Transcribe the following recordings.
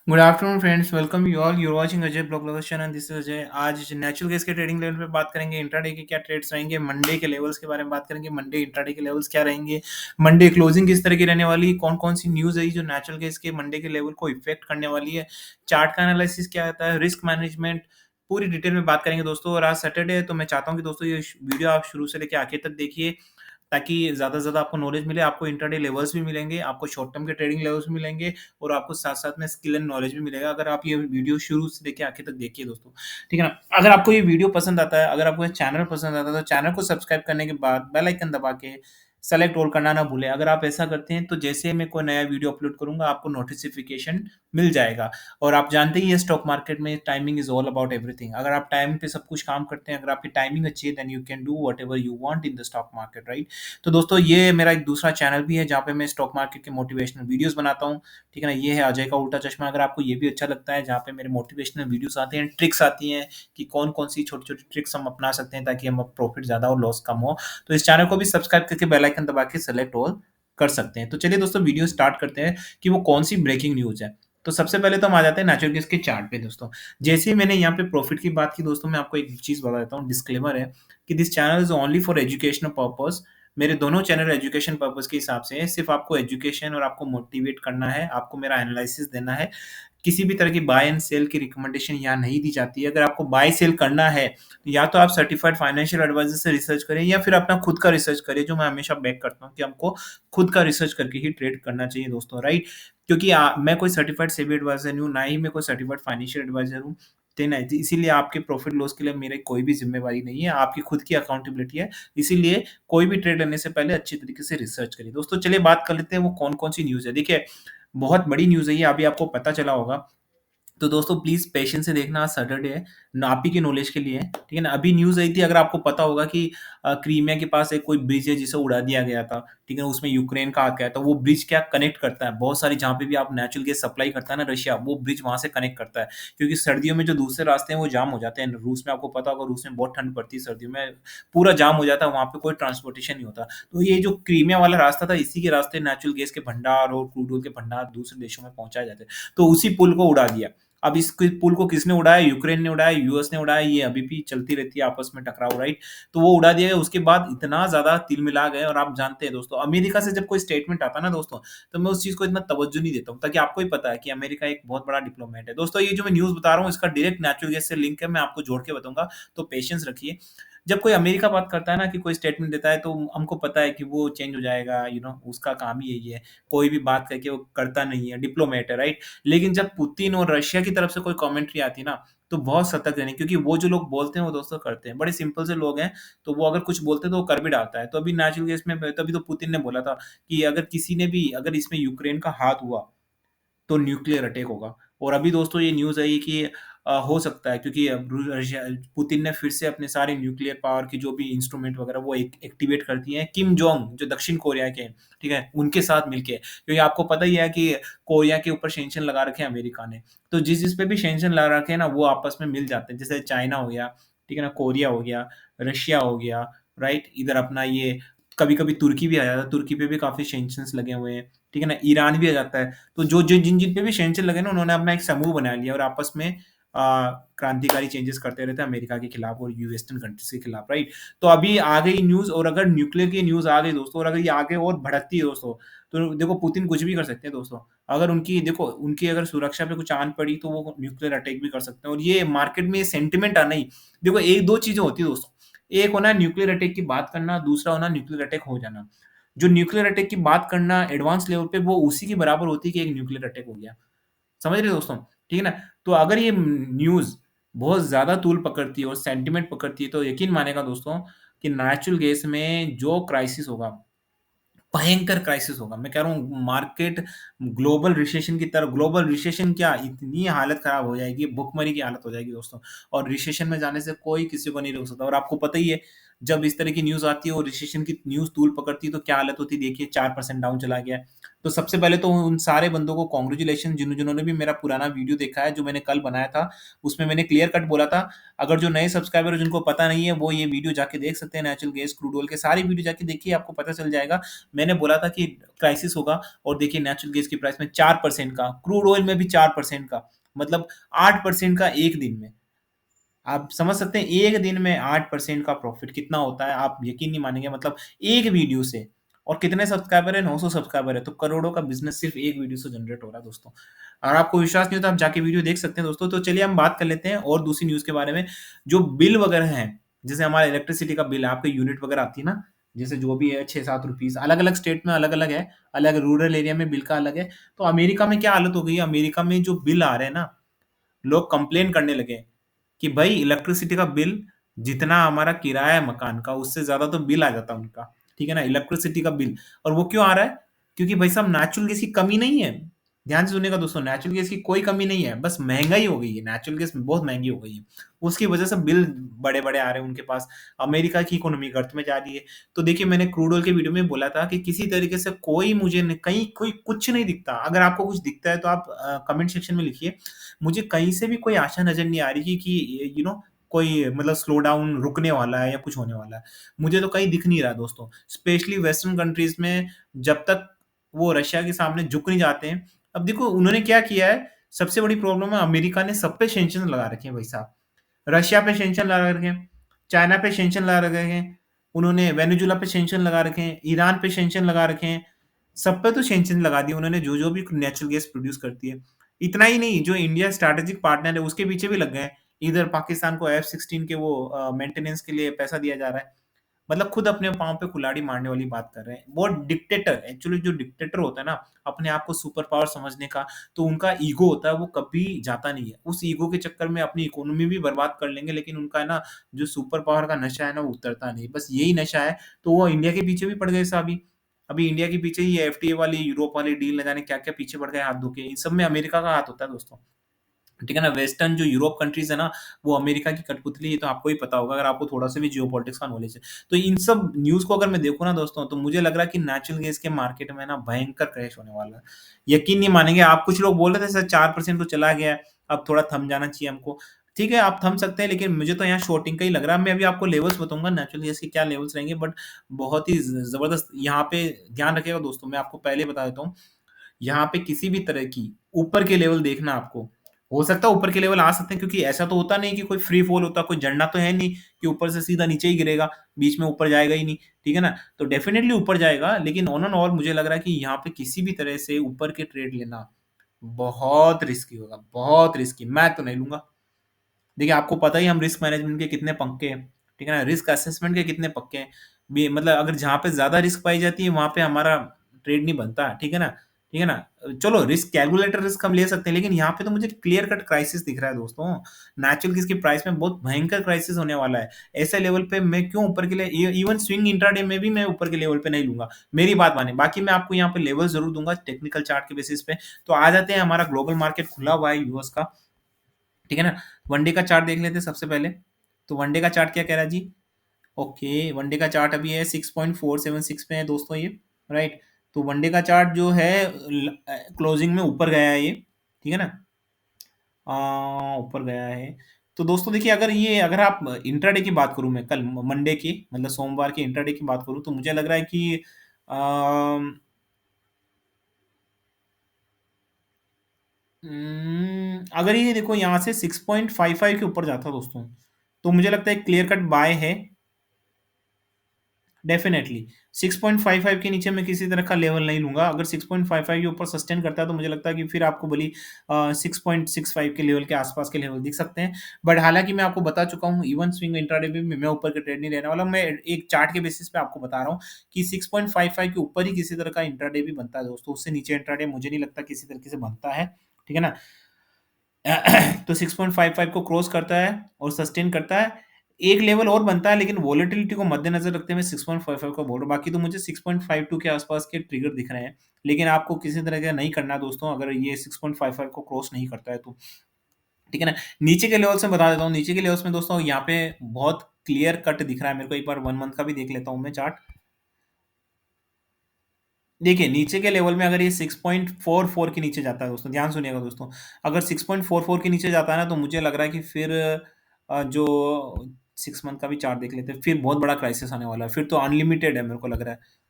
Good afternoon friends, welcome you all. Your watching Ajay blog location and this is Ajay. आज natural gas के trading level पे बात करेंगे, intraday के क्या ट्रेड्स रहेंगे, मंडे के लेवल्स के बारे में बात करेंगे, मंडे इंट्राडे के लेवल्स क्या रहेंगे, मंडे क्लोजिंग किस तरह की रहने वाली है, कौन कौन सी न्यूज़ है जो नेचुरल गैस के मंडे के लेवल को इफेक्ट करने वाली है, चार्ट का एनालिसिस क्या आता है, रिस्क मैनेजमेंट, पूरी डिटेल में बात करेंगे दोस्तों। और आज सैटरडे है तो मैं चाहता हूँ कि दोस्तों ये वीडियो आप शुरू से लेकर आखिर तक देखिए, ताकि ज़्यादा से ज़्यादा आपको नॉलेज मिले। आपको इंट्राडे लेवल्स भी मिलेंगे, आपको शॉर्ट टर्म के ट्रेडिंग लेवल्स भी मिलेंगे और आपको साथ-साथ में स्किल एंड नॉलेज भी मिलेगा अगर आप ये वीडियो शुरू से लेके आखिर तक देखिए दोस्तों, ठीक है ना? अगर आपको ये वीडियो पसंद आता है, अगर आपको ये चैनल पसंद आता है, तो चैनल को सब्सक्राइब करने के बाद बेल आइकन दबा के सेलेक्ट ऑल करना ना भूलें। अगर आप ऐसा करते हैं, तो जैसे ही मैं कोई नया वीडियो अपलोड करूँगा, आपको नोटिफ़िकेशन मिल जाएगा। और आप जानते ही हैं स्टॉक मार्केट में timing is all about everything. अगर आप टाइम पे सब कुछ काम करते हैं, अगर आपकी टाइमिंग अच्छी है, then you can do whatever you want in the stock market, right? तो दोस्तों ये मेरा एक दूसरा चैनल भी है जहाँ पे मैं स्टॉक मार्केट के मोटिवेशनल वीडियोस बनाता हूँ, ठीक है ना? ये है अजय का उल्टा चश्मा। अगर आपको ये भी अच्छा लगता है जहाँ पे मेरे मोटिवेशनल वीडियोस आते हैं, ट्रिक्स आती हैं कि कौन-कौन सी छोटी-छोटी ट्रिक्स हम अपना सकते हैं ताकि हम प्रॉफिट ज़्यादा और लॉस कम हो, तो इस चैनल को भी सब्सक्राइब करके बेल आइकन दबा के सेलेक्ट ऑल कर सकते हैं। तो चलिए दोस्तों वीडियो स्टार्ट करते हैं कि वो कौन-सी ब्रेकिंग न्यूज़ है। तो सबसे पहले तो हम आ जाते हैं नेचुरल गैस के चार्ट पे दोस्तों। जैसे ही मैंने यहाँ पे प्रॉफिट की बात की दोस्तों, मैं आपको एक चीज़ बता देता हूँ, डिस्क्लेमर है कि this channel is only for educational purpose. मेरे दोनों चैनल एजुकेशन पर्पज़ के हिसाब से हैं, सिर्फ़ आपको एजुकेशन और आपको मोटिवेट करना है, आपको मेरा एनालिसिस देना है। किसी भी तरह की बाय एंड सेल की रिकमेंडेशन यहाँ नहीं दी जाती है। अगर आपको बाय सेल करना है, तो या तो आप सर्टिफाइड फाइनेंशियल एडवाइज़र से रिसर्च करें या फिर अपना खुद का रिसर्च करें, जो मैं हमेशा बैक करता हूँ कि हमको खुद का रिसर्च करके ही ट्रेड करना चाहिए दोस्तों, राइट? क्योंकि मैं कोई सर्टिफाइड सेबी एडवाइज़र नहीं हूँ, ना ही मैं कोई सर्टिफाइड फाइनेंशियल एडवाइज़र हूँ। ते नहीं, इसीलिए आपके प्रॉफिट लॉस के लिए मेरी कोई भी ज़िम्मेवारी नहीं है, आपकी खुद की अकाउंटेबिलिटी है। इसीलिए कोई भी ट्रेड लेने से पहले अच्छी तरीके से रिसर्च करिए। दोस्तों चलिए बात कर लेते हैं वो कौन-कौन सी न्यूज़ है। देखिए, बहुत बड़ी न्यूज़ है ये, अभी आपको पता चला होगा। तो दोस्तों प्लीज़ पेशेंस से देखना, आज सैटरडे है, ना आप ही के नॉलेज के लिए है, ठीक है ना? अभी न्यूज़ आई थी, अगर आपको पता होगा कि क्रीमिया के पास एक कोई ब्रिज है जिसे उड़ा दिया गया था, ठीक है ना? उसमें यूक्रेन का आ गया था, वो ब्रिज क्या कनेक्ट करता है, बहुत सारी जहाँ पे भी आप नेचुरल गैस सप्लाई करता है ना रशिया, वो ब्रिज वहाँ से कनेक्ट करता है। क्योंकि सर्दियों में जो दूसरे रास्ते हैं वो जाम हो जाते हैं। रूस में आपको पता होगा, रूस में बहुत ठंड पड़ती है सर्दियों में, पूरा जाम हो जाता है, वहाँ पे कोई ट्रांसपोर्टेशन नहीं होता। तो ये जो क्रीमिया वाला रास्ता था, इसी के रास्ते नेचुरल गैस के भंडार और क्रूड ऑयल के भंडार दूसरे देशों में पहुँचाए जाते हैं। तो उसी पुल को उड़ा दिया। अब इस पुल को किसने उड़ाया? यूक्रेन ने उड़ाया, यूएस ने उड़ाया, ये अभी भी चलती रहती है आपस में टकराव, राइट? तो वो उड़ा दिया गया, उसके बाद इतना ज़्यादा तिलमिला गए। और आप जानते हैं दोस्तों, अमेरिका से जब कोई स्टेटमेंट आता है ना दोस्तों, तो मैं उस चीज़ को इतना तवज्जो नहीं देता हूँ, ताकि आपको ही पता है कि अमेरिका एक बहुत बड़ा डिप्लोमेट है। दोस्तों ये जो मैं न्यूज़ बता रहा हूँ, इसका डायरेक्ट नेचुरल गैस से लिंक है, मैं आपको जोड़ के बताऊँगा, तो पेशेंस रखिए। जब कोई अमेरिका बात करता है ना, कि कोई स्टेटमेंट देता है, तो हमको पता है कि वो चेंज हो जाएगा, उसका काम ही यही है। कोई भी बात करके वो करता नहीं है, डिप्लोमेट है, राइट? लेकिन जब पुतिन और रशिया की तरफ से कोई कमेंट्री आती है ना, तो बहुत सतर्क रहना, क्योंकि वो जो लोग बोलते हैं वो दोस्तों करते हैं। बड़े सिंपल से लोग हैं, तो वो अगर कुछ बोलते हैं तो वो कर भी डालता है। तो अभी नेचुरल गैस में तभी तो पुतिन ने बोला था कि अगर इसमें यूक्रेन का हाथ हुआ, तो न्यूक्लियर अटैक होगा। और अभी दोस्तों ये न्यूज़ आई कि हो सकता है, क्योंकि अब रशिया पुतिन ने फिर से अपने सारे न्यूक्लियर पावर की जो भी इंस्ट्रूमेंट वगैरह वो एक्टिवेट कर दिए हैं। किम जोंग जो दक्षिण कोरिया के हैं, ठीक है? उनके साथ मिलके, क्योंकि आपको पता ही है कि कोरिया के ऊपर सैंक्शन लगा रखे हैं अमेरिका ने। तो जिस पे भी सैंक्शन लगा रखे हैं ना, वो आपस में मिल जाते हैं। जैसे चाइना हो गया, ठीक है ना? कोरिया हो गया, रशिया हो गया, राइट? इधर अपना ये कभी-कभी तुर्की भी आ जाता है, तुर्की पे भी काफ़ी सैंक्शंस लगे हुए हैं, ठीक है ना? ईरान भी आ जाता है। तो जिन-जिन पे भी सैंक्शन लगे ना, उन्होंने अपना एक समूह बना लिया और आपस में क्रांतिकारी चेंजेस करते रहते हैं अमेरिका के खिलाफ और वेस्टर्न कंट्रीज़ के खिलाफ, राइट? तो अभी आ गई न्यूज़, और अगर न्यूक्लियर की न्यूज़ आ गई दोस्तों, और अगर ये आगे और भड़कती है दोस्तों, तो देखो पुतिन कुछ भी कर सकते हैं दोस्तों। अगर उनकी अगर सुरक्षा पे कुछ आन पड़ी, तो वो न्यूक्लियर अटैक भी कर सकते हैं। और ये मार्केट में सेंटिमेंट आना ही, देखो 1-2 चीज़ें होती हैं दोस्तों। एक होना है न्यूक्लियर अटैक की बात करना, दूसरा होना न्यूक्लियर अटैक हो जाना। जो न्यूक्लियर अटैक की बात करना एडवांस लेवल पे, वो उसी के बराबर होती है कि एक न्यूक्लियर अटैक हो गया। समझ रहे हो दोस्तों? ठीक है ना? तो अगर ये न्यूज़ बहुत ज़्यादा तूल पकड़ती है और सेंटिमेंट पकड़ती है, तो यकीन मानिएगा दोस्तों कि नेचुरल गैस में जो क्राइसिस होगा, भयंकर क्राइसिस होगा। मैं कह रहा हूँ मार्केट ग्लोबल रिसेशन क्या, इतनी हालत खराब हो जाएगी, भुखमरी की हालत हो जाएगी दोस्तों। और रिसेशन में जाने से कोई किसी को नहीं रोक सकता। और आपको पता ही है, जब इस तरह की न्यूज़ आती है और रिसेशन की न्यूज़ तूल पकड़ती है तो क्या हालत होती है देखिए 4% डाउन चला गया है। तो सबसे पहले तो उन सारे बंदों को कांग्रेचुलेशन जिन्होंने भी मेरा पुराना वीडियो देखा है जो मैंने कल बनाया था, उसमें मैंने क्लियर कट बोला था। अगर जो नए सब्सक्राइबर जिनको पता नहीं है वो ये वीडियो जाके देख सकते हैं, नेचुरल गैस, क्रूड ऑयल के सारी वीडियो जाके देखिए, आपको पता चल जाएगा। मैंने बोला था कि क्राइसिस होगा और देखिए नेचुरल गैस की प्राइस में 4% का, क्रूड ऑयल में भी 4% का, मतलब 8% का एक दिन में। आप समझ सकते हैं एक दिन में 8% का प्रॉफिट कितना होता है, आप यकीन नहीं मानेंगे, मतलब एक वीडियो से। और कितने सब्सक्राइबर है, 900 सब्सक्राइबर है, तो करोड़ों का बिजनेस सिर्फ एक वीडियो से जनरेट हो रहा है दोस्तों। और आपको विश्वास नहीं होता आप जाके वीडियो देख सकते हैं दोस्तों। तो चलिए हम बात कर लेते हैं और दूसरी न्यूज़ के बारे में। जो बिल वगैरह हैं, जैसे हमारा इलेक्ट्रिसिटी का बिल, आपके यूनिट वगैरह आती है ना, जैसे जो भी है 6-7 रुपीज़, अलग-अलग स्टेट में अलग-अलग है, अलग रूरल एरिया में बिल का अलग है। तो अमेरिका में क्या हालत हो गई है, अमेरिका में जो बिल आ रहे हैं ना, लोग कंप्लेन करने लगे हैं कि भाई इलेक्ट्रिसिटी का बिल जितना हमारा किराया है मकान का उससे ज्यादा तो बिल आ जाता है उनका, ठीक है ना, इलेक्ट्रिसिटी का बिल। और वो क्यों आ रहा है? क्योंकि भाई साहब नेचुरल गैस की कमी नहीं है। ध्यान से सुनिएगा दोस्तों, नेचुरल गैस की कोई कमी नहीं है, बस महंगाई हो गई है, नेचुरल गैस बहुत महंगी हो गई है। उसकी वजह से बिल बड़े बड़े आ रहे हैं उनके पास। अमेरिका की इकोनॉमी गर्त में जा रही है। तो देखिए मैंने क्रूड ऑयल के वीडियो में बोला था कि किसी तरीके से कोई मुझे कहीं कोई कुछ नहीं दिखता। अगर आपको कुछ दिखता है तो आप कमेंट सेक्शन में लिखिए। मुझे कहीं से भी कोई आशा नज़र नहीं आ रही कि कोई मतलब स्लो डाउन रुकने वाला है या कुछ होने वाला है। मुझे तो कहीं दिख नहीं रहा दोस्तों। स्पेशली वेस्टर्न कंट्रीज़ में जब तक वो रशिया के सामने झुक नहीं जाते हैं। अब देखो उन्होंने क्या किया है, सबसे बड़ी प्रॉब्लम है, अमेरिका ने सब पे सैंक्शन लगा रखे हैं भाई साहब। रशिया पे सैंक्शन लगा रखे हैं, चाइना पे सैंक्शन लगा रखे हैं, उन्होंने वेनेजुएला पे सैंक्शन लगा रखे हैं, ईरान पे सैंक्शन लगा रखे हैं। सब पे तो सैंक्शन लगा दिए उन्होंने, जो-जो भी नेचुरल गैस प्रोड्यूस करती है। इतना ही नहीं, जो इंडिया स्ट्रैटेजिक पार्टनर है उसके पीछे भी लग गए हैं। इधर पाकिस्तान को F-16 के वो मेंटेनेंस के लिए पैसा दिया जा रहा है। मतलब खुद अपने पाँव पे कुल्हाड़ी मारने वाली बात कर रहे हैं। वो डिक्टेटर, एक्चुअली जो डिक्टेटर होता है ना, अपने आप को सुपर पावर समझने का, तो उनका ईगो होता है, वो कभी जाता नहीं है। उस ईगो के चक्कर में अपनी इकोनॉमी भी बर्बाद कर लेंगे, लेकिन उनका है ना, जो सुपर पावर का नशा है ना, वो उतरता नहीं। बस यही नशा है, तो वो इंडिया के पीछे भी पड़ गए साहब अभी। अभी इंडिया के पीछे ही एफटीए वाली, यूरोप वाली डील, न जाने क्या-क्या पीछे पड़ गए हाथ धो के। इन सब में अमेरिका का हाथ होता है दोस्तों। ठीक है ना? वेस्टर्न जो यूरोप कंट्रीज़ है ना, वो अमेरिका की कठपुतली है, तो आपको ही पता होगा अगर आपको थोड़ा-सा भी जियोपॉलिटिक्स का नॉलेज है। तो इन सब न्यूज़ को अगर मैं देखूँ ना दोस्तों, तो मुझे लग रहा है कि नेचुरल गैस के मार्केट में ना भयंकर क्रैश होने वाला है। यकीन नहीं मानेंगे आप, कुछ लोग बोल रहे थे सर 4% तो चला गया है, अब थोड़ा थम जाना चाहिए हमको। ठीक है, आप थम सकते हैं, लेकिन मुझे तो यहाँ शॉर्टिंग का ही लग रहा है। मैं अभी आपको लेवल्स बताऊँगा नेचुरल गैस के क्या लेवल्स रहेंगे, बट बहुत ही ज़बरदस्त यहाँ पे ध्यान रखिएगा दोस्तों, मैं आपको पहले बता देता हूँ। यहाँ पे किसी भी तरह की ऊपर के लेवल देखना आपको, हो सकता है ऊपर के लेवल आ सकते हैं, क्योंकि ऐसा तो होता नहीं कि कोई फ्री फॉल होता, कोई झरना तो है नहीं कि ऊपर से सीधा नीचे ही गिरेगा, बीच में ऊपर जाएगा ही नहीं, ठीक है ना? तो डेफ़िनिटली ऊपर जाएगा, लेकिन ऑन एंड ऑल मुझे लग रहा है कि यहाँ पे किसी भी तरह से ऊपर के ट्रेड लेना बहुत रिस्की होगा, बहुत रिस्की, मैं तो नहीं लूँगा। देखिए, आपको पता ही है हम रिस्क मैनेजमेंट के कितने पक्के हैं, ठीक है ना? रिस्क असेसमेंट के कितने पक्के हैं। मतलब अगर जहाँ पे ज़्यादा रिस्क पाई जाती है, वहाँ पे हमारा ट्रेड नहीं बनता, ठीक है ना? ठीक है ना? चलो रिस्क कैलकुलेटर रिस्क हम ले सकते हैं, लेकिन यहाँ पे तो मुझे क्लियर कट क्राइसिस दिख रहा है दोस्तों। नेचुरल गैस की प्राइस में बहुत भयंकर क्राइसिस होने वाला है। ऐसे लेवल पे मैं क्यों ऊपर के लिए, इवन स्विंग इंट्राडे में भी मैं ऊपर के लेवल पे नहीं लूँगा। मेरी बात मानिए, बाकी मैं आपको यहाँ पे लेवल ज़रूर दूँगा टेक्निकल चार्ट के बेसिस पे। तो आ जाते हैं, हमारा ग्लोबल मार्केट खुला हुआ है यूएस का। ठीक है ना? वनडे का चार्ट देख लेते हैं सबसे पहले। तो वनडे का चार्ट क्या कह रहा है जी? ओके, वनडे का चार्ट अभी है 6.476 पे है दोस्तों ये, राइट? तो वनडे का चार्ट जो है क्लोजिंग में ऊपर गया है ये, ठीक है ना? ऊपर गया है। तो दोस्तों देखिए, अगर आप इंट्राडे की बात करूँ, मैं कल मंडे की, मतलब सोमवार के इंट्राडे की बात करूँ, तो मुझे लग रहा है कि अगर ये देखो यहाँ से 6.55 के ऊपर जाता दोस्तों, तो मुझे लगता है क्लियर कट बाय है। डेफिनेटली 6.55 के नीचे मैं किसी तरह का लेवल नहीं लूंगा। अगर 6.55 के ऊपर सस्टेन करता है तो मुझे लगता है कि फिर आपको बड़ी 6.65 के लेवल के आसपास के लेवल दिख सकते हैं। बट हालांकि मैं आपको बता चुका हूँ, इवन स्विंग इंट्राडे में मैं ऊपर के ट्रेड नहीं रहने वाला। मैं एक चार्ट के बेसिस पे आपको बता रहा हूँ कि 6.55 के ऊपर ही किसी तरह का इंट्राडे भी बनता है दोस्तों। उससे नीचे इंट्राडे मुझे नहीं लगता किसी तरीके से बनता है, ठीक है ना? तो 6.55 को क्रॉस करता है और सस्टेन करता है। एक लेवल और बनता है, लेकिन वोलेटिलिटी को मद्देनजर रखते हुए 6.55 का बोल रहा हूँ। बाकी तो मुझे 6.52 के आसपास के ट्रिगर दिख रहे हैं। लेकिन आपको किसी तरह का नहीं करना है दोस्तों, अगर ये 6.55 को क्रॉस नहीं करता है तो। ठीक है ना? नीचे के लेवल्स में बता देता हूँ, नीचे के लेवल्स में दोस्तों यहाँ पे बहुत क्लियर कट दिख रहा है मेरे को। एक बार 1 मंथ का भी देख लेता हूँ मैं चार्ट। देखिए नीचे के लेवल में अगर ये 6.44 के नीचे जाता है दोस्तों, ध्यान सुनिएगा दोस्तों, अगर 6.44 के नीचे जाता है ना, तो मुझे लग रहा है कि फिर जो 6 मंथ का भी चार्ट देख लेते हैं, फिर बहुत बड़ा क्राइसिस आने वाला है, फिर तो अनलिमिटेड है मेरे को लग रहा है।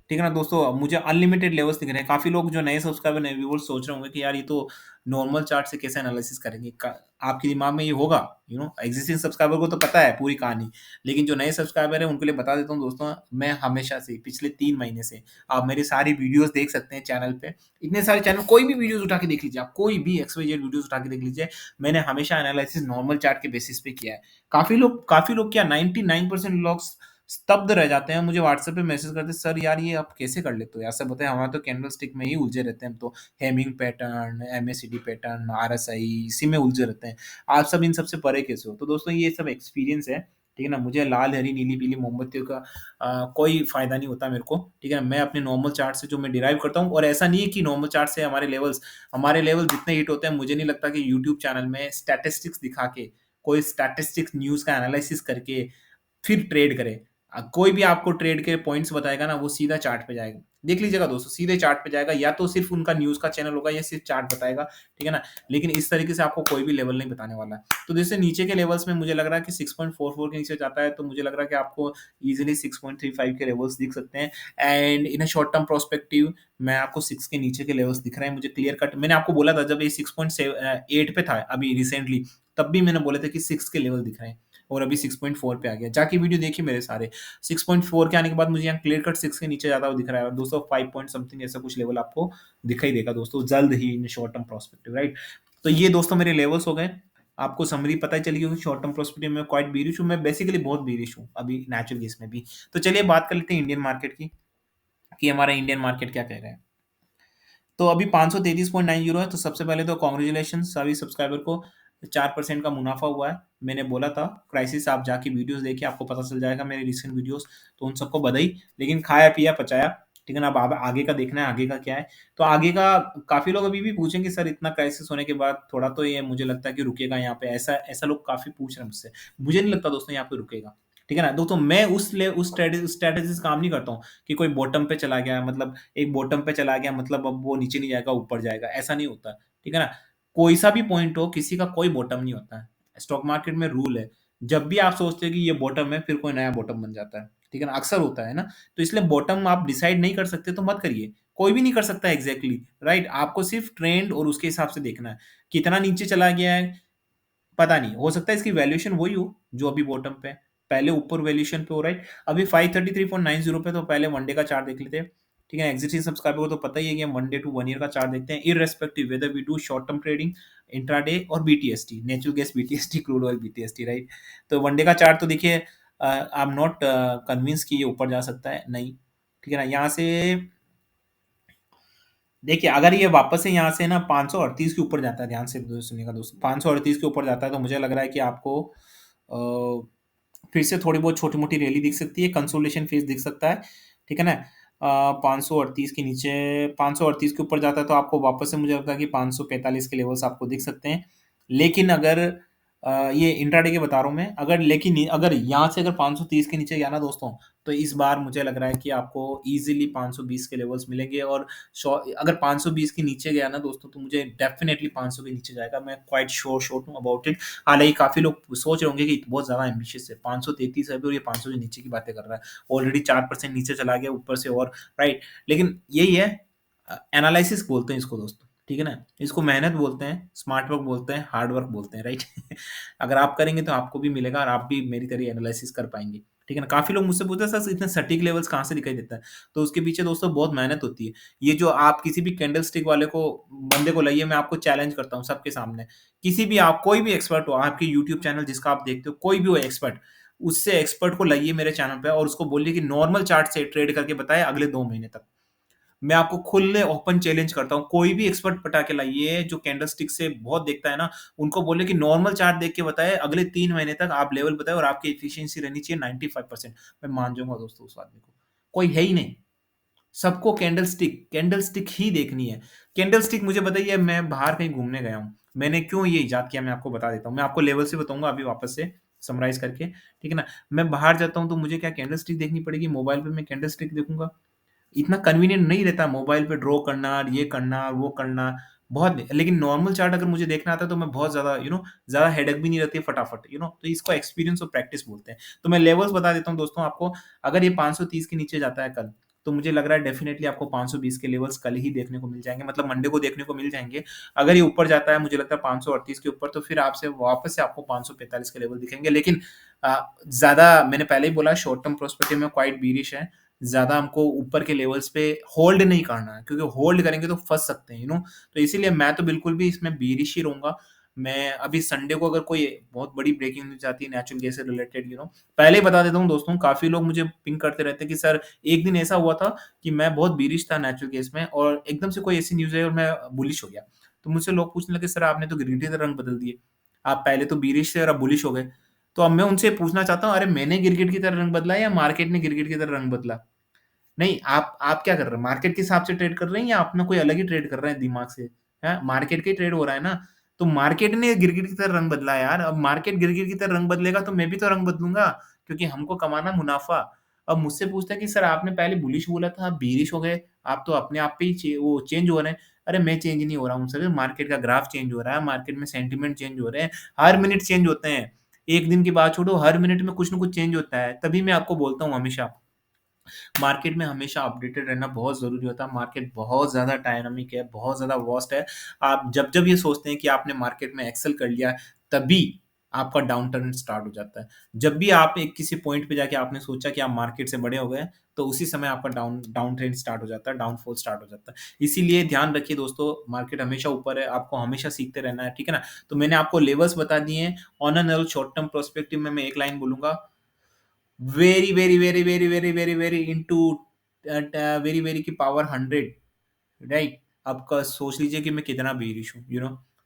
ठीक है ना दोस्तों, अब मुझे अनलिमिटेड लेवल्स दिख रहे हैं। काफ़ी लोग जो नए सब्सक्राइबर, नए व्यूअर्स सोच रहे होंगे कि यार ये तो नॉर्मल चार्ट से कैसे एनालिसिस करेंगे। आपके दिमाग में ये होगा, एग्जिस्टिंग सब्सक्राइबर को तो पता है पूरी कहानी, लेकिन जो नए सब्सक्राइबर है उनके लिए बता देता हूँ दोस्तों। मैं हमेशा से पिछले 3 महीने से, आप मेरी सारी वीडियोस देख सकते हैं चैनल पे। इतने सारे चैनल, कोई भी वीडियोस उठा के देख लीजिए, आप कोई भी XYZ वीडियोस उठा के देख लीजिए, मैंने हमेशा एनालिसिस नॉर्मल चार्ट के बेसिस पे किया है। काफी लोग क्या, 99% लोग स्तब्ध रह जाते हैं। मुझे व्हाट्सएप पे मैसेज करते, सर यार ये आप कैसे कर लेते हो यार, सब बताए, हमारे तो कैंडल स्टिक में ही उलझे रहते हैं हम तो, hammer pattern, MACD pattern, RSI, इसी में उलझे रहते हैं, आप सब इन सबसे परे कैसे हो। तो दोस्तों ये सब एक्सपीरियंस है, ठीक है ना। मुझे लाल हरी नीली पीली मोमबत्तियों का कोई फायदा नहीं होता मेरे को, ठीक है ना। मैं अपने नॉर्मल चार्ट से जो मैं डिराइव करता हूँ, और ऐसा नहीं है कि नॉर्मल चार्ट से हमारे लेवल जितने हिट होते हैं, मुझे नहीं लगता कि यूट्यूब चैनल में स्टैटिस्टिक्स दिखा के, कोई स्टैटिस्टिक्स न्यूज का एनालिसिस करके फिर ट्रेड करे। कोई भी आपको ट्रेड के पॉइंट्स बताएगा ना, वो सीधा चार्ट पे जाएगा। देख लीजिएगा दोस्तों, सीधे चार्ट पे जाएगा, या तो सिर्फ उनका न्यूज का चैनल होगा या सिर्फ चार्ट बताएगा, ठीक है ना। लेकिन इस तरीके से आपको कोई भी लेवल नहीं बताने वाला है। तो जैसे नीचे के लेवल्स में मुझे लग रहा है कि 6.44 के नीचे जाता है, तो मुझे लग रहा है कि आपको इजीली 6.35 के लेवल्स दिख सकते हैं। And in a short term prospective, मैं आपको 6 के नीचे के लेवल्स दिख रहे हैं मुझे क्लियर कट। मैंने आपको बोला था जब ये 6.8 पे था अभी रिसेंटली, तब भी मैंने बोले थे कि 6 के लेवल दिख रहे हैं, और अभी 6.4 पे आ गया। जाके वीडियो देखिए मेरे सारे। 6.4 के आने के बाद मुझे यहाँ क्लियर कट 6 के नीचे जाता हुआ दिख रहा है दोस्तों। 5 पॉइंट समथिंग ऐसा कुछ लेवल आपको दिखाई देगा दोस्तों जल्द ही, in short term prospective, right. तो ये दोस्तों मेरे लेवल्स हो गए। आपको समरी पता ही चली होगी, शॉर्ट टर्म प्रोस्पेक्टिव में क्वाइट बीरिश हूँ मैं, बेसिकली बहुत बीरिश हूँ अभी नेचुरल केस में भी। तो चलिए बात कर लेते हैं इंडियन मार्केट की, कि हमारा इंडियन मार्केट क्या कह रहा है। तो अभी 533.90 है। तो सबसे पहले तो कॉन्ग्रेचुलेशन सभी सब्सक्राइबर को, 4% का मुनाफा हुआ है। मैंने बोला था क्राइसिस, आप जाके वीडियोस देखिए, आपको पता चल जाएगा मेरे रिसेंट वीडियोस। तो उन सबको बधाई, लेकिन खाया पिया पचाया, ठीक है ना। अब आगे का देखना है, आगे का क्या है। तो आगे का, काफी लोग अभी भी पूछेंगे सर इतना क्राइसिस होने के बाद थोड़ा तो ये मुझे लगता है कि रुकेगा यहाँ पे, ऐसा ऐसा लोग काफी पूछ रहे हैं मुझसे। मुझे नहीं लगता दोस्तों यहाँ पे रुकेगा, ठीक है ना। दोस्तों मैं उस स्ट्रेटेजी से काम नहीं करता हूँ कि कोई बॉटम पे चला गया, मतलब एक बॉटम पे चला गया मतलब अब वो नीचे नहीं जाएगा ऊपर जाएगा, ऐसा नहीं होता, ठीक है ना। कोई सा भी पॉइंट हो, किसी का कोई बॉटम नहीं होता है। स्टॉक मार्केट में रूल है, जब भी आप सोचते हैं कि ये बॉटम है, फिर कोई नया बॉटम बन जाता है, ठीक है ना, अक्सर होता है ना। तो इसलिए बॉटम आप डिसाइड नहीं कर सकते तो मत करिए, कोई भी नहीं कर सकता एग्जैक्टली, राइट। आपको सिर्फ ट्रेंड और उसके हिसाब से देखना है, कितना नीचे चला गया है पता नहीं, हो सकता है इसकी वैल्यूएशन वही हो जो अभी बॉटम पे है, पहले ऊपर वैल्यूएशन पे हो, राइट। अभी 533.90 पे, तो पहले वन डे का चार्ट देख लेते हैं, ठीक है। एग्जिस्टिंग सब्सक्राइबर को तो पता ही है कि हम 1 डे टू 1 ईयर का चार्ट देखते हैं, irrespective whether we do short term trading, intraday और BTST, natural gas BTST, crude oil BTST, right. तो वन डे का चार्ट तो देखिए, आई एम नॉट कन्विंस कि ये ऊपर जा सकता है, नहीं, ठीक है ना। यहाँ से देखिए, अगर ये वापस से यहाँ से ना 538 के ऊपर जाता है, ध्यान से सुनिएगा दोस्तों, 538 के ऊपर जाता है, तो मुझे लग रहा है कि आपको फिर से थोड़ी बहुत छोटी मोटी रैली दिख सकती है, कंसोलिडेशन फेज दिख सकता है, ठीक है ना। 538 के नीचे, 538 के ऊपर जाता है तो आपको वापस से मुझे लगता है कि 545 के लेवल्स आपको दिख सकते हैं। लेकिन अगर ये इंट्राडे के बता रहा हूँ मैं, अगर यहाँ से अगर 530 के नीचे गया ना दोस्तों, तो इस बार मुझे लग रहा है कि आपको इजीली 520 के लेवल्स मिलेंगे। और अगर 520 के नीचे गया ना दोस्तों, तो मुझे डेफिनेटली 500 के नीचे जाएगा, मैं क्वाइट श्योर हूँ अबाउट इट। हालांकि काफी लोग सोच रहे होंगे कि बहुत ज्यादा एम्बिशियस है, 533 है अभी और ये 500 के नीचे की बातें कर रहा है, ऑलरेडी 4% नीचे चला गया ऊपर से, और राइट। लेकिन यही है, एनालिसिस बोलते हैं इसको दोस्तों, ठीक है ना। इसको मेहनत बोलते हैं, स्मार्ट वर्क बोलते हैं, हार्ड वर्क बोलते हैं, राइट। अगर आप करेंगे तो आपको भी मिलेगा, और आप भी मेरी तरह एनालिसिस कर पाएंगे, ठीक है ना। काफी लोग मुझसे पूछते हैं सर इतने सटीक लेवल्स कहाँ से दिखाई देता है, तो उसके पीछे दोस्तों बहुत मेहनत होती है। ये जो आप किसी भी कैंडल स्टिक वाले को, बंदे को लाइए, मैं आपको चैलेंज करता हूँ सबके सामने, किसी भी, आप कोई भी एक्सपर्ट हो, आपके यूट्यूब चैनल जिसका आप देखते हो, कोई भी हो एक्सपर्ट, उससे एक्सपर्ट को लाइए मेरे चैनल पे, और उसको बोलिए कि नॉर्मल चार्ट से ट्रेड करके बताए अगले 2 महीने तक। मैं आपको खुले ओपन चैलेंज करता हूँ, कोई भी एक्सपर्ट पटा के लाइए जो कैंडलस्टिक से बहुत देखता है ना, उनको बोले कि नॉर्मल चार्ट देख के बताए अगले 3 महीने तक आप लेवल बताए, और आपकी एफिशिएंसी रहनी चाहिए 95%। मैं मान जाऊंगा दोस्तों उस आदमी को, कोई है ही नहीं। सबको कैंडलस्टिक कैंडलस्टिक ही देखनी है। कैंडलस्टिक, मुझे बताइए, मैं बाहर कहीं घूमने गया हूँ, मैंने क्यों ये इजाद किया, मैं आपको बता देता हूँ, मैं आपको लेवल से बताऊंगा अभी वापस से। समराइज़ करके, ठीक है ना? मैं बाहर जाता हूँ तो मुझे क्या कैंडलस्टिक देखनी पड़ेगी, मोबाइल पे मैं कैंडलस्टिक देखूँगा। इतना कन्वीनिएंट नहीं रहता मोबाइल पे ड्रॉ करना, ये करना, वो करना, बहुत नहीं। लेकिन नॉर्मल चार्ट अगर मुझे देखना आता है तो मैं बहुत ज़्यादा ज़्यादा हेडेक भी नहीं रहती है फटाफट, तो इसको एक्सपीरियंस और प्रैक्टिस बोलते हैं। तो मैं लेवल्स बता देता हूँ दोस्तों आपको, अगर ये 530 के नीचे जाता है कल, तो मुझे लग रहा है डेफिनिटली आपको 520 के लेवल्स कल ही देखने को मिल जाएँगे, मतलब मंडे को देखने को मिल जाएँगे। अगर ये ऊपर जाता है मुझे लगता है 538 के ऊपर, तो फिर आपसे वापस से आपको 545 के लेवल दिखेंगे। लेकिन ज़्यादा मैंने पहले ही बोला शॉर्ट टर्म पर्सपेक्टिव में क्वाइट बीरिश है। ज़्यादा हमको ऊपर के लेवल्स पे होल्ड नहीं करना है, क्योंकि होल्ड करेंगे तो फँस सकते हैं, तो इसीलिए मैं तो बिल्कुल भी इसमें बेयरिश ही रहूँगा। मैं अभी संडे को अगर कोई बहुत बड़ी ब्रेकिंग न्यूज़ आती है नेचुरल गैस से रिलेटेड, पहले ही बता देता हूँ दोस्तों, काफ़ी लोग मुझे पिंग करते रहते हैं कि सर, एक दिन ऐसा हुआ था कि मैं बहुत बेयरिश था नेचुरल गैस में और एकदम से कोई ऐसी न्यूज़ आई और मैं बुलिश हो गया। तो मुझसे लोग पूछने लगे, सर आपने तो गिरगिट के रंग बदल दिए। आप पहले तो बेयरिश थे और अब बुलिश हो गए। तो अब मैं उनसे पूछना चाहता हूँ, अरे मैंने गिरगिट की तरह रंग बदला है या मार्केट ने गिरगिट की तरह रंग बदला? नहीं, आप क्या कर रहे हैं? मार्केट के हिसाब से ट्रेड कर रहे हैं या अपना कोई अलग ही ट्रेड कर रहे हैं दिमाग से? हैं? मार्केट का ही ट्रेड हो रहा है ना। तो मार्केट ने गिरगिट की तरह रंग बदला है यार। अब मार्केट गिरगिट की तरह रंग बदलेगा तो मैं भी तो रंग बदलूँगा, क्योंकि हमको कमाना मुनाफ़ा। अब मुझसे पूछता है कि सर आपने पहले बुलिश बोला था, आप बेयरिश हो गए, आप तो अपने आप पे ही चेंज हो रहे हैं। अरे मैं चेंज नहीं हो रहा हूँ सर, मार्केट का ग्राफ चेंज हो रहा है, मार्केट में सेंटीमेंट चेंज हो रहे हैं, हर मिनट चेंज होते हैं। 1 दिन की बात छोड़ो, हर मिनट में कुछ न कुछ चेंज होता है। तभी मैं आपको बोलता हूँ हमेशा, मार्केट में हमेशा अपडेटेड रहना बहुत ज़रूरी होता है। मार्केट बहुत ज़्यादा डायनामिक है, बहुत ज़्यादा वास्ट है। आप जब-जब ये सोचते हैं कि आपने मार्केट में एक्सेल कर लिया है, तभी आपका डाउन टर्न स्टार्ट हो जाता है। जब भी आप एक किसी पॉइंट पे जाके आपने सोचा कि आप मार्केट से बड़े हो गए हैं, तो उसी समय आपका डाउन डाउन ट्रेंड स्टार्ट हो जाता है, डाउनफॉल स्टार्ट हो जाता है। इसीलिए ध्यान रखिए दोस्तों, मार्केट हमेशा ऊपर है, आपको हमेशा सीखते रहना है, ठीक है ना? तो मैंने आपको लेवल्स बता दिए हैं। On an a short term perspective में मैं एक लाइन बोलूँगा, very, very, very, very, very, very, very into very, very की पावर 100, राइट? आपका सोच लीजिए कि मैं कितना बेयरिश हूँ,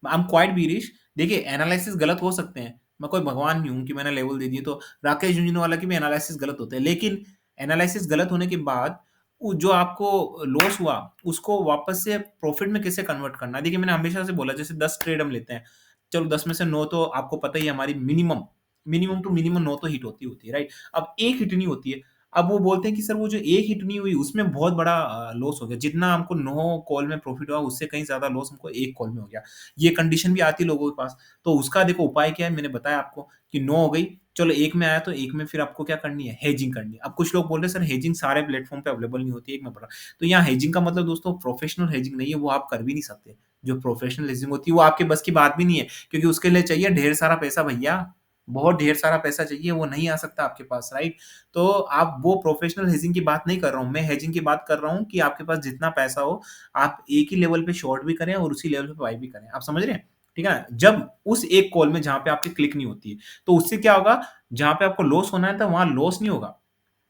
आई एम क्वाइट बेयरिश। देखिए, एनालिसिस गलत हो सकते हैं। मैं कोई भगवान नहीं हूँ कि मैंने लेवल दे दिए तो राकेश झुनझुनवाला की भी एनालिसिस गलत होते हैं। लेकिन एनालिसिस गलत होने के बाद जो आपको लॉस हुआ, उसको वापस से प्रॉफिट में कैसे कन्वर्ट करना है? देखिए, मैंने हमेशा से बोला, जैसे 10 ट्रेड हम लेते हैं। चलो 10 में से 9 तो आपको पता ही है, हमारी मिनिमम मिनिमम टू मिनिमम 9 तो हिट होती है, राइट? अब 1 हिट नहीं होती है। अब वो बोलते हैं कि सर वो जो 1 हिट नहीं हुई उसमें बहुत बड़ा लॉस हो गया। जितना हमको 9 कॉल में प्रॉफिट हुआ उससे कहीं ज़्यादा लॉस हमको 1 कॉल में हो गया। ये कंडीशन भी आती है लोगों के पास। तो उसका देखो उपाय क्या है, मैंने बताया आपको कि 9 हो गई, चलो 1 में आया तो 1 में फिर आपको क्या करनी है, हेजिंग करनी है। अब कुछ लोग बोल रहे हैं सर हेजिंग सारे प्लेटफ़ॉर्म पे अवेलेबल नहीं होती है, एक में पड़ा। तो यहाँ हेजिंग का मतलब दोस्तों प्रोफेशनल हेजिंग नहीं है, वो आप कर भी नहीं सकते। जो प्रोफेशनल हेजिंग होती है वो आपके बस की बात भी नहीं है, क्योंकि उसके लिए चाहिए ढेर सारा पैसा भैया। बहुत ढेर सारा पैसा चाहिए, वो नहीं आ सकता आपके पास, राइट? तो आप वो प्रोफेशनल हेजिंग की बात नहीं कर रहा हूँ, मैं हेजिंग की बात कर रहा हूँ कि आपके पास जितना पैसा हो, आप एक ही लेवल पे शॉर्ट भी करें और उसी लेवल पे बाय भी करें। आप समझ रहे हैं? ठीक है ना? जब उस एक कॉल में जहाँ पे आपकी क्लिक नहीं होती है, तो उससे क्या होगा, जहाँ पे आपको लॉस होना है था, वहाँ लॉस नहीं होगा।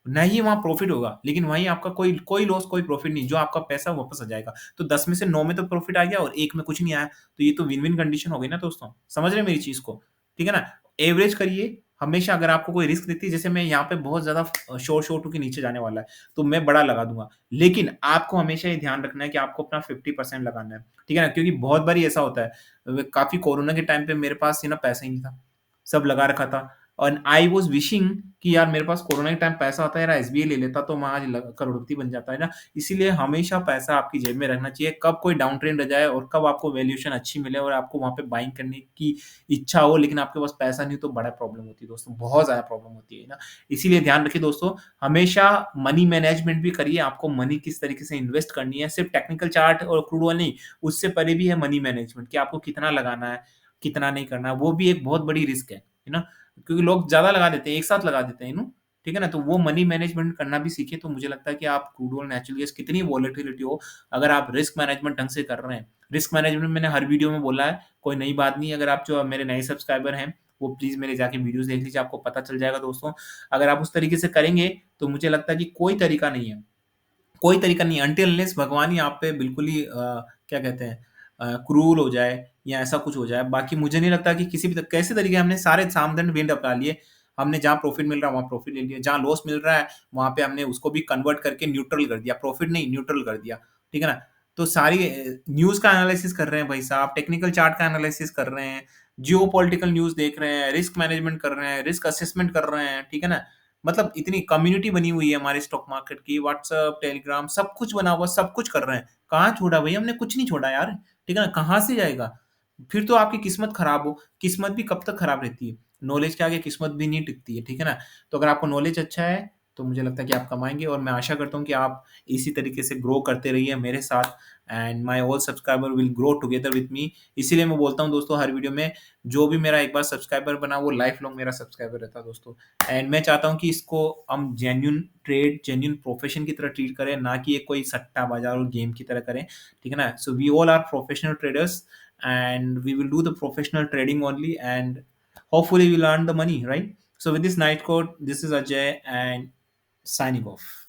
ना ही वहाँ प्रॉफिट होगा, लेकिन वहीं आपका कोई कोई लॉस, कोई प्रॉफिट नहीं, जो आपका पैसा वापस आ जाएगा। तो 10 में से 9 में तो प्रॉफिट आ गया और 1 में कुछ नहीं आया, तो ये तो विन-विन कंडीशन हो गई ना दोस्तों। समझ रहे हैं मेरी चीज़ को? ठीक है ना? एवरेज करिए, हमेशा अगर आपको कोई रिस्क दिखती है, जैसे मैं यहाँ पे बहुत ज़्यादा श्योर हूँ कि नीचे जाने वाला है, तो मैं बड़ा लगा दूँगा। लेकिन आपको हमेशा ये ध्यान रखना है कि आपको अपना 50% लगाना है। ठीक है ना? क्योंकि बहुत बारी ऐसा होता है, काफ़ी कोरोना के टाइम पे मेरे पास पैसा ही नहीं था। सब लगा रखा था और आई वाज़ विशिंग कि यार मेरे पास कोरोना के टाइम पैसा होता है, यार एसबीआई ले लेता तो मैं आज करोड़पति बन जाता, है ना? इसीलिए हमेशा पैसा आपकी जेब में रखना चाहिए। कब कोई डाउन ट्रेंड आ जाए और कब आपको वैल्यूएशन अच्छी मिले और आपको वहाँ पे बाइंग करने की इच्छा हो, लेकिन आपके पास पैसा नहीं हो, तो बड़ा प्रॉब्लम होती है दोस्तों, बहुत ज़्यादा प्रॉब्लम होती है ना? इसीलिए ध्यान रखिए दोस्तों, हमेशा मनी मैनेजमेंट भी करिए, आपको मनी किस तरीके से इन्वेस्ट करनी है, सिर्फ़ टेक्निकल चार्ट और क्रूड ऑयल नहीं, उससे परे भी है मनी मैनेजमेंट कि आपको कितना लगाना है, कितना नहीं करना है, वो भी एक बहुत बड़ी रिस्क है ना? क्योंकि लोग ज़्यादा लगा देते हैं, एक साथ लगा देते हैं, ठीक है ना? तो वो मनी मैनेजमेंट करना भी सीखिए, तो मुझे लगता है कि आप क्रूड ऑयल, नेचुरल गैस कितनी वोलेटिलिटी हो, अगर आप रिस्क मैनेजमेंट ढंग से कर रहे हैं, रिस्क मैनेजमेंट मैंने हर वीडियो में बोला है, कोई नई बात नहीं है। अगर आप जो मेरे नए सब्सक्राइबर हैं, वो प्लीज़ मेरे जाके वीडियोज़ देख लीजिए, आपको पता चल जाएगा दोस्तों। अगर आप उस तरीके से करेंगे, तो मुझे लगता है कि कोई तरीका नहीं है अनटिल अनलेस भगवान ही आप पे बिल्कुल ही क्या कहते हैं क्रूर हो जाए या ऐसा कुछ हो जाए। बाकी मुझे नहीं लगता कि किसी भी कैसे तरीके हमने सारे सामदंड भेद अपना लिए। हमने जहाँ प्रॉफ़िट मिल रहा है वहाँ प्रॉफ़िट ले लिया, जहाँ लॉस मिल रहा है वहाँ पे हमने उसको भी कन्वर्ट करके न्यूट्रल कर दिया, प्रॉफ़िट नहीं न्यूट्रल कर दिया, ठीक है ना? तो सारी न्यूज़ का एनालिसिस कर रहे हैं भाई साहब, टेक्निकल चार्ट का एनालिसिस कर रहे हैं, जियो पॉलिटिकल न्यूज देख रहे हैं, रिस्क मैनेजमेंट कर रहे हैं, रिस्क असेसमेंट कर रहे हैं, ठीक है ना। मतलब इतनी कम्युनिटी बनी हुई है हमारे स्टॉक मार्केट की, व्हाट्सअप, टेलीग्राम, सब कुछ बना हुआ, सब कुछ कर रहे हैं। कहाँ छोड़ा भैया हमने? कुछ नहीं छोड़ा यार, ठीक है ना। कहाँ से जाएगा? फिर तो आपकी किस्मत खराब हो। किस्मत भी कब तक खराब रहती है? नॉलेज के आगे किस्मत भी नहीं टिकती है, ठीक है ना। तो अगर आपको नॉलेज अच्छा है तो मुझे लगता है कि आप कमाएंगे, और मैं आशा करता हूँ कि आप इसी तरीके से ग्रो करते रहिए मेरे साथ, and my all subscriber will grow together with me. इसीलिए मैं बोलता हूँ दोस्तों हर वीडियो में, जो भी मेरा एक बार सब्सक्राइबर बना वो लाइफ लॉन्ग मेरा सब्सक्राइबर रहता है दोस्तों। एंड मैं चाहता हूँ कि इसको हम जेन्यून ट्रेड, जेन्यून प्रोफेशन की तरह ट्रीट करें, ना कि एक कोई सट्टा बाजार और गेम की तरह करें, ठीक है ना। So we all are professional traders, and we will do the professional trading only, and hopefully we'll earn the money, right? So with this night code, this is Ajay and signing off.